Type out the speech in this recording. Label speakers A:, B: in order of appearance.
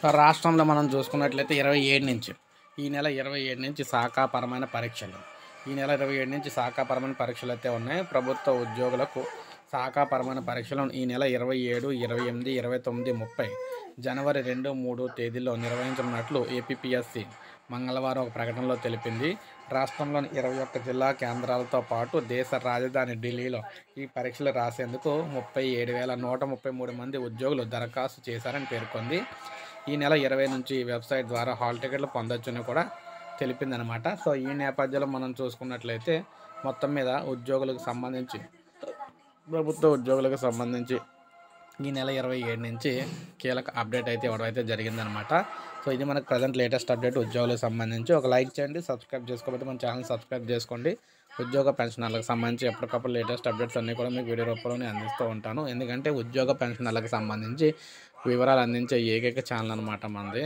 A: రాష్ట్రంలో మనం చూసుకున్నట్లయితే 27 నుంచి ఈ నెల 27 నుంచి శాఖాపరమైన పరీక్షలు. ఈ నెల 27 నుంచి శాఖాపరమైన పరీక్షలు అయితే ఉన్నాయి. ప్రభుత్వ ఉద్యోగులకు శాఖాపరమైన పరీక్షలు ఈ నెల 27, 28, 29, 30 జనవరి 2, 3 తేదీల్లో నిర్వహించనున్నట్లు ఏపీపీఎస్సీ మంగళవారం ఒక ప్రకటనలో తెలిపింది. రాష్ట్రంలోని 21 జిల్లా కేంద్రాలతో పాటు దేశ రాజధాని ఢిల్లీలో ఈ పరీక్షలు రాసేందుకు 37,133 మంది ఉద్యోగులు దరఖాస్తు చేశారని పేర్కొంది. ఈ నెల 20 నుంచి వెబ్సైట్ ద్వారా హాల్ టికెట్లు పొందొచ్చని కూడా తెలిపిందనమాట. సో ఈ నేపథ్యంలో మనం చూసుకున్నట్లయితే మొత్తం మీద ఉద్యోగులకు సంబంధించి ప్రభుత్వ ఉద్యోగులకు సంబంధించి ఈ నెల 27 నుంచి కీలక అప్డేట్ అయితే ఇవ్వడం అయితే జరిగిందనమాట. సో ఇది మనకు ప్రజెంట్ లేటెస్ట్ అప్డేట్ ఉద్యోగులకు సంబంధించి. ఒక లైక్ చేయండి, సబ్స్క్రైబ్ చేసుకోకపోతే మన ఛానల్ సబ్స్క్రైబ్ చేసుకోండి. ఉద్యోగ పెన్షనర్లకు సంబంధించి ఎప్పటికప్పుడు లేటెస్ట్ అప్డేట్స్ అన్నీ కూడా మీకు వీడియో రూపంలో అందిస్తూ ఉంటాను. ఎందుకంటే ఉద్యోగ పెన్షనర్లకు సంబంధించి వివరాలు అందించే ఏకైక ఛానల్ అనమాట మనది.